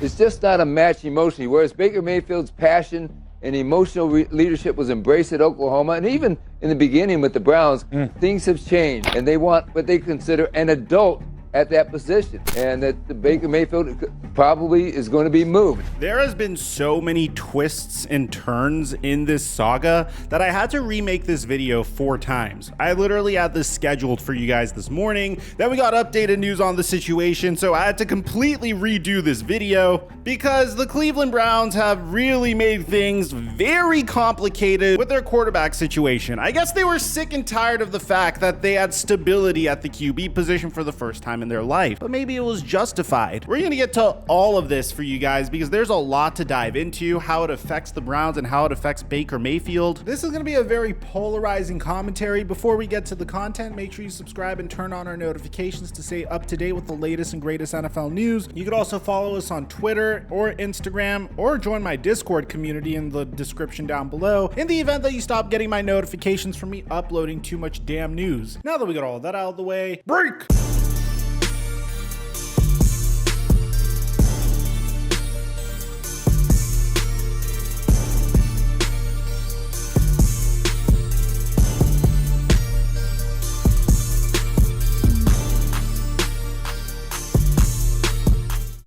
It's just not a match emotionally. Whereas Baker Mayfield's passion and emotional leadership was embraced at Oklahoma, and even in the beginning with the Browns, things have changed, and they want what they consider an adult at that position, and that the Baker Mayfield probably is going to be moved. There has been so many twists and turns in this saga that I had to remake this video 4 times. I literally had this scheduled for you guys this morning. Then we got updated news on the situation, so I had to completely redo this video because the Cleveland Browns have really made things very complicated with their quarterback situation. I guess they were sick and tired of the fact that they had stability at the QB position for the first time in their life, but maybe it was justified. We're gonna get to all of this for you guys because there's a lot to dive into, how it affects the Browns and how it affects Baker Mayfield. This is gonna be a very polarizing commentary. Before we get to the content, make sure you subscribe and turn on our notifications to stay up to date with the latest and greatest NFL news. You could also follow us on Twitter or Instagram, or join my Discord community in the description down below in the event that you stop getting my notifications from me uploading too much damn news. Now that we got all of that out of the way, break!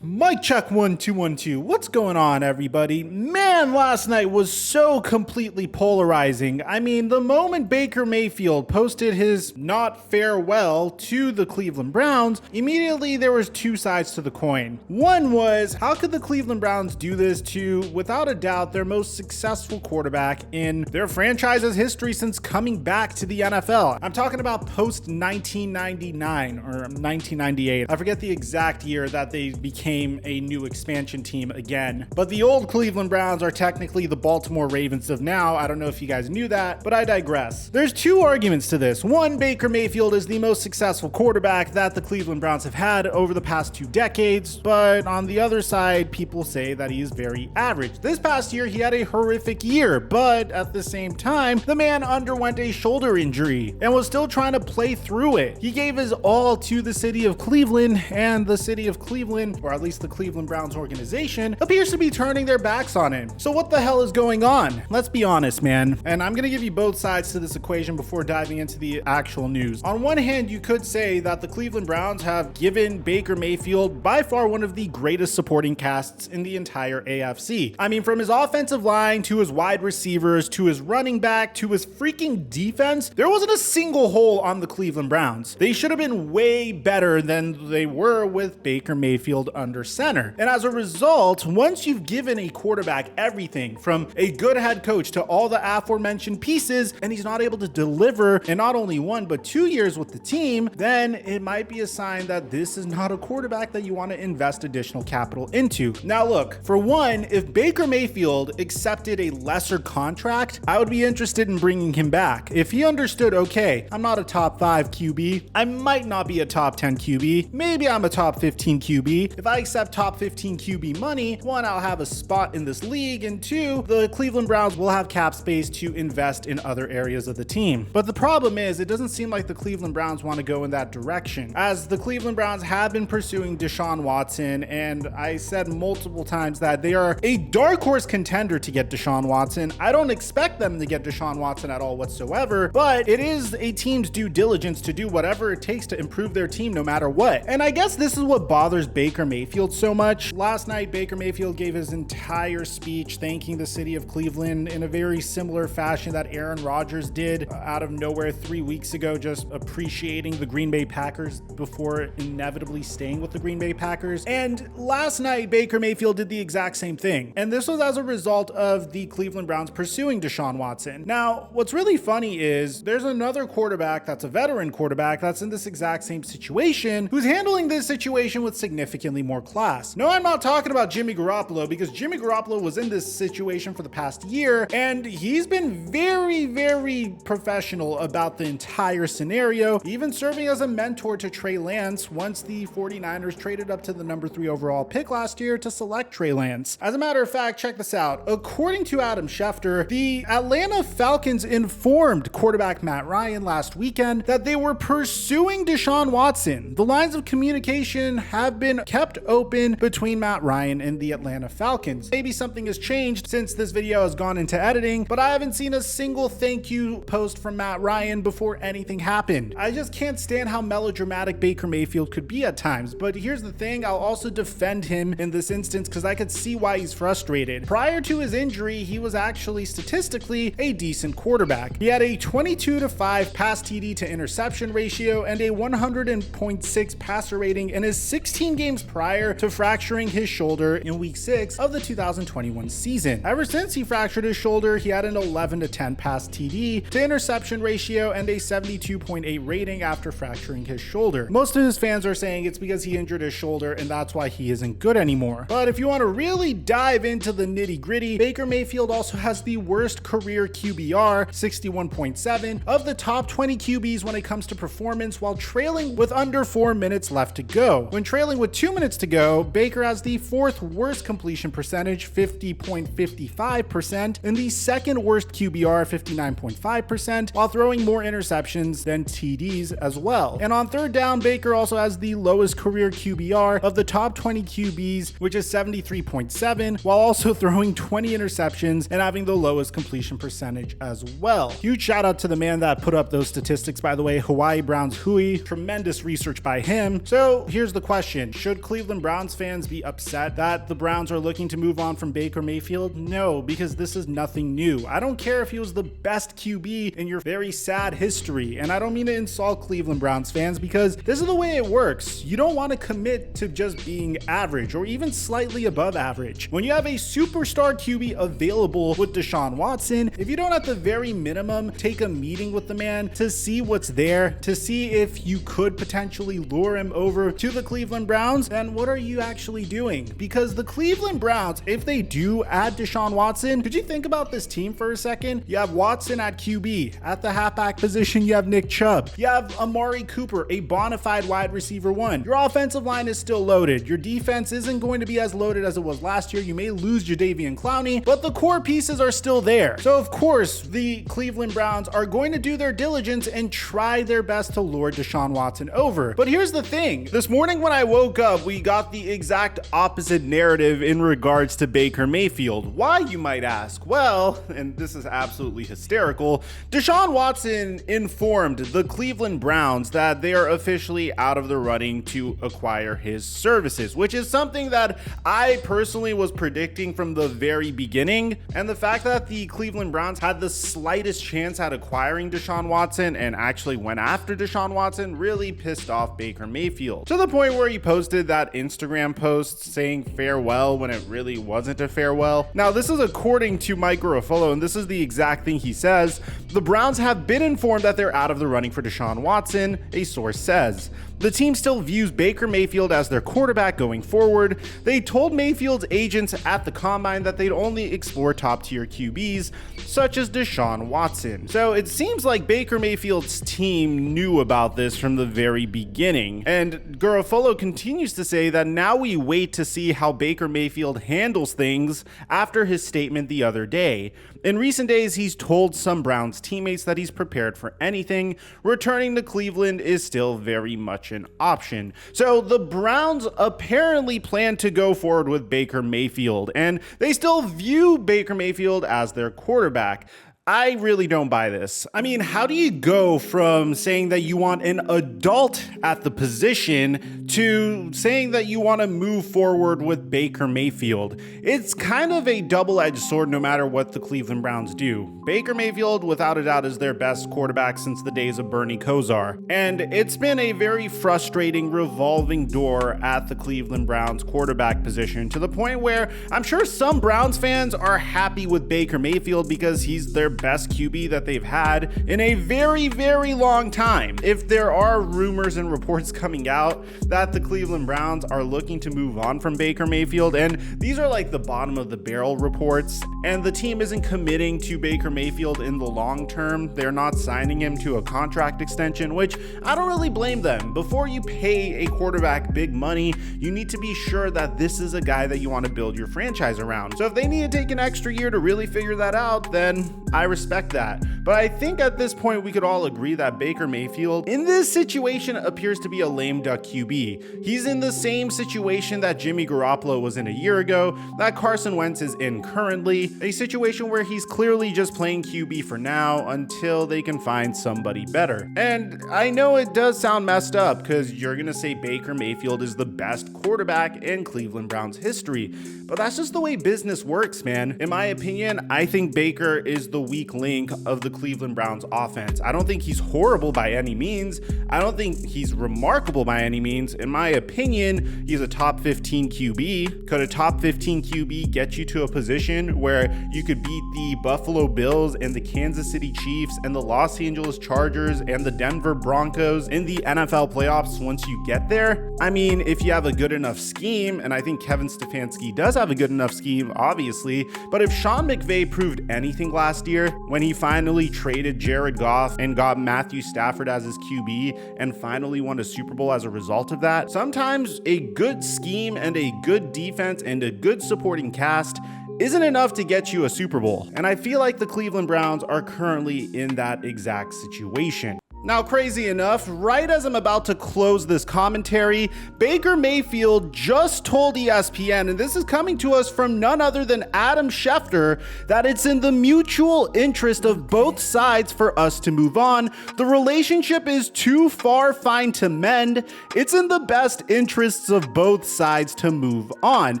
Mic check 1 2 1 2. What's going on, everybody? Man, last night was so completely polarizing. I mean, the moment Baker Mayfield posted his not farewell to the Cleveland Browns, immediately there was 2 sides to the coin. One was, how could the Cleveland Browns do this to, without a doubt, their most successful quarterback in their franchise's history since coming back to the NFL? I'm talking about post 1999 or 1998. I forget the exact year that they became a new expansion team again. But the old Cleveland Browns are technically the Baltimore Ravens of now. I don't know if you guys knew that, but I digress. There's 2 arguments to this. One, Baker Mayfield is the most successful quarterback that the Cleveland Browns have had over the past 2 decades, but on the other side, people say that he is very average. This past year, he had a horrific year, but at the same time, the man underwent a shoulder injury and was still trying to play through it. He gave his all to the city of Cleveland, and the city of Cleveland, or at least the Cleveland Browns organization, appears to be turning their backs on him. So what the hell is going on? Let's be honest, man. And I'm gonna give you both sides to this equation before diving into the actual news. On one hand, you could say that the Cleveland Browns have given Baker Mayfield by far one of the greatest supporting casts in the entire AFC. I mean, from his offensive line to his wide receivers to his running back to his freaking defense, there wasn't a single hole on the Cleveland Browns. They should have been way better than they were with Baker Mayfield under center. And as a result, once you've given a quarterback everything from a good head coach to all the aforementioned pieces, and he's not able to deliver in not only 1 but 2 years with the team, then it might be a sign that this is not a quarterback that you want to invest additional capital into. Now look, for one, if Baker Mayfield accepted a lesser contract, I would be interested in bringing him back. If he understood, okay, I'm not a top 5 QB, I might not be a top 10 QB, maybe I'm a top 15 QB. If I accept top 15 QB money, 1, I'll have a spot in this league, and 2, the Cleveland Browns will have cap space to invest in other areas of the team. But the problem is, it doesn't seem like the Cleveland Browns want to go in that direction, as the Cleveland Browns have been pursuing Deshaun Watson, and I said multiple times that they are a dark horse contender to get Deshaun Watson. I don't expect them to get Deshaun Watson at all whatsoever, but it is a team's due diligence to do whatever it takes to improve their team no matter what. And I guess this is what bothers Baker Mayfield so much. Last night, Baker Mayfield gave his entire speech thanking the city of Cleveland in a very similar fashion that Aaron Rodgers did out of nowhere 3 weeks ago, just appreciating the Green Bay Packers before inevitably staying with the Green Bay Packers. And last night, Baker Mayfield did the exact same thing. And this was as a result of the Cleveland Browns pursuing Deshaun Watson. Now, what's really funny is there's another quarterback that's a veteran quarterback that's in this exact same situation who's handling this situation with significantly more class. No, I'm not talking about Jimmy Garoppolo, because Jimmy Garoppolo was in this situation for the past year, and he's been very, very professional about the entire scenario, even serving as a mentor to Trey Lance once the 49ers traded up to the number 3 overall pick last year to select Trey Lance. As a matter of fact, check this out. According to Adam Schefter, the Atlanta Falcons informed quarterback Matt Ryan last weekend that they were pursuing Deshaun Watson. The lines of communication have been kept open open between Matt Ryan and the Atlanta Falcons. Maybe something has changed since this video has gone into editing, but I haven't seen a single thank you post from Matt Ryan before anything happened. I just can't stand how melodramatic Baker Mayfield could be at times, but here's the thing, I'll also defend him in this instance because I could see why he's frustrated. Prior to his injury, he was actually statistically a decent quarterback. He had a 22-5 pass TD to interception ratio and a 100.6 passer rating in his 16 games prior to fracturing his shoulder in week 6 of the 2021 season. Ever since he fractured his shoulder, he had an 11-10 pass TD to interception ratio and a 72.8 rating after fracturing his shoulder. Most of his fans are saying it's because he injured his shoulder and that's why he isn't good anymore. But if you want to really dive into the nitty-gritty, Baker Mayfield also has the worst career QBR, 61.7, of the top 20 QBs when it comes to performance while trailing with under 4 minutes left to go. When trailing with 2 minutes to go, Baker has the 4th worst completion percentage, 50.55%, and the 2nd worst QBR, 59.5%, while throwing more interceptions than TDs as well. And on 3rd down, Baker also has the lowest career QBR of the top 20 QBs, which is 73.7, while also throwing 20 interceptions and having the lowest completion percentage as well. Huge shout out to the man that put up those statistics, by the way, Hawaii Browns Hui. Tremendous research by him. So here's the question. Should Cleveland Browns fans be upset that the Browns are looking to move on from Baker Mayfield? No, because this is nothing new. I don't care if he was the best QB in your very sad history. And I don't mean to insult Cleveland Browns fans because this is the way it works. You don't want to commit to just being average or even slightly above average. When you have a superstar QB available with Deshaun Watson, if you don't at the very minimum take a meeting with the man to see what's there, to see if you could potentially lure him over to the Cleveland Browns, then what are you actually doing? Because the Cleveland Browns, if they do add Deshaun Watson, could you think about this team for a second? You have Watson at QB. At the halfback position, you have Nick Chubb. You have Amari Cooper, a bona fide wide receiver 1. Your offensive line is still loaded. Your defense isn't going to be as loaded as it was last year. You may lose Jadeveon Clowney, but the core pieces are still there. So of course, the Cleveland Browns are going to do their diligence and try their best to lure Deshaun Watson over. But here's the thing. This morning when I woke up, we got the exact opposite narrative in regards to Baker Mayfield. Why, you might ask? Well, and this is absolutely hysterical, Deshaun Watson informed the Cleveland Browns that they are officially out of the running to acquire his services, which is something that I personally was predicting from the very beginning. And the fact that the Cleveland Browns had the slightest chance at acquiring Deshaun Watson and actually went after Deshaun Watson really pissed off Baker Mayfield, to the point where he posted that Instagram post saying farewell when it really wasn't a farewell. Now, this is according to Mikerophone, and this is the exact thing he says. The Browns have been informed that they're out of the running for Deshaun Watson, a source says. The team still views Baker Mayfield as their quarterback going forward. They told Mayfield's agents at the combine that they'd only explore top-tier QBs, such as Deshaun Watson. So it seems like Baker Mayfield's team knew about this from the very beginning. And Garofalo continues to say that now we wait to see how Baker Mayfield handles things after his statement the other day. In recent days, he's told some Browns teammates that he's prepared for anything. Returning to Cleveland is still very much an option. So the Browns apparently plan to go forward with Baker Mayfield, and they still view Baker Mayfield as their quarterback. I really don't buy this. I mean, how do you go from saying that you want an adult at the position to saying that you want to move forward with Baker Mayfield? It's kind of a double-edged sword no matter what the Cleveland Browns do. Baker Mayfield, without a doubt, is their best quarterback since the days of Bernie Kosar. And it's been a very frustrating revolving door at the Cleveland Browns quarterback position, to the point where I'm sure some Browns fans are happy with Baker Mayfield because he's their best QB that they've had in a very, very long time. If there are rumors and reports coming out that the Cleveland Browns are looking to move on from Baker Mayfield, and these are like the bottom of the barrel reports, and the team isn't committing to Baker Mayfield in the long term, they're not signing him to a contract extension, which I don't really blame them. Before you pay a quarterback big money, you need to be sure that this is a guy that you want to build your franchise around. So if they need to take an extra year to really figure that out, then I respect that. But I think at this point we could all agree that Baker Mayfield in this situation appears to be a lame duck QB. He's in the same situation that Jimmy Garoppolo was in a year ago, that Carson Wentz is in currently, a situation where he's clearly just playing QB for now until they can find somebody better. And I know it does sound messed up because you're gonna say Baker Mayfield is the best quarterback in Cleveland Browns history, but that's just the way business works, man. In my opinion, I think Baker is the weak link of the Cleveland Browns offense. I don't think he's horrible by any means. I don't think he's remarkable by any means. In my opinion, he's a top 15 QB. Could a top 15 QB get you to a position where you could beat the Buffalo Bills and the Kansas City Chiefs and the Los Angeles Chargers and the Denver Broncos in the NFL playoffs once you get there? I mean, if you have a good enough scheme, and I think Kevin Stefanski does have a good enough scheme, obviously, but if Sean McVay proved anything last year when he finally traded Jared Goff and got Matthew Stafford as his QB and finally won a Super Bowl as a result of that, sometimes a good scheme and a good defense and a good supporting cast isn't enough to get you a Super Bowl. And I feel like the Cleveland Browns are currently in that exact situation. Now, crazy enough, right as I'm about to close this commentary, Baker Mayfield just told ESPN, and this is coming to us from none other than Adam Schefter, that it's in the mutual interest of both sides for us to move on. The relationship is too far fine to mend. It's in the best interests of both sides to move on.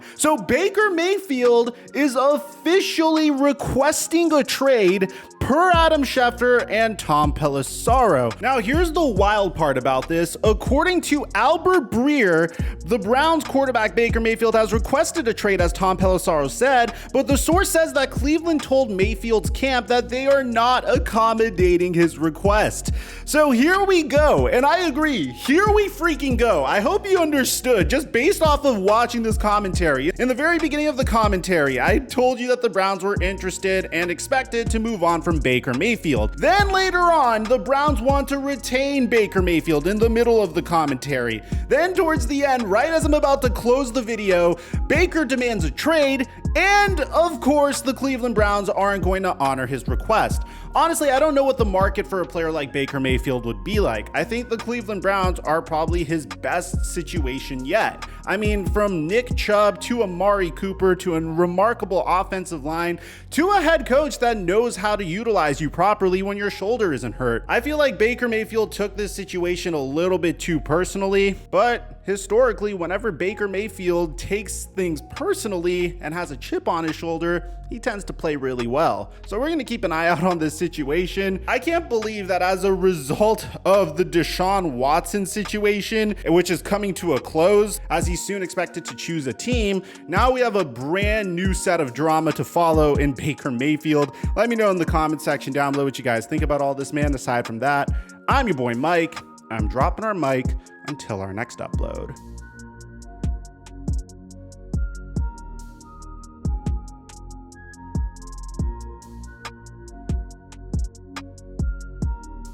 So Baker Mayfield is officially requesting a trade per Adam Schefter and Tom Pelissero. Now, here's the wild part about this. According to Albert Breer, the Browns quarterback Baker Mayfield has requested a trade, as Tom Pelissero said, but the source says that Cleveland told Mayfield's camp that they are not accommodating his request. So here we go, and I agree, here we freaking go. I hope you understood, just based off of watching this commentary. In the very beginning of the commentary, I told you that the Browns were interested and expected to move on from Baker Mayfield. Then later on, the Browns want to retain Baker Mayfield in the middle of the commentary. Then towards the end, right as I'm about to close the video, Baker demands a trade, and of course, the Cleveland Browns aren't going to honor his request. Honestly, I don't know what the market for a player like Baker Mayfield would be like. I think the Cleveland Browns are probably his best situation yet. I mean, from Nick Chubb to Amari Cooper to a remarkable offensive line to a head coach that knows how to utilize you properly when your shoulder isn't hurt. I feel like Baker Mayfield took this situation a little bit too personally, but historically, whenever Baker Mayfield takes things personally and has a chip on his shoulder, he tends to play really well. So we're going to keep an eye out on this situation. I can't believe that as a result of the Deshaun Watson situation, which is coming to a close as he's soon expected to choose a team, now we have a brand new set of drama to follow in Baker Mayfield. Let me know in the comment section down below what you guys think about all this, man. Aside from that, I'm your boy Mike. I'm dropping our mic until our next upload.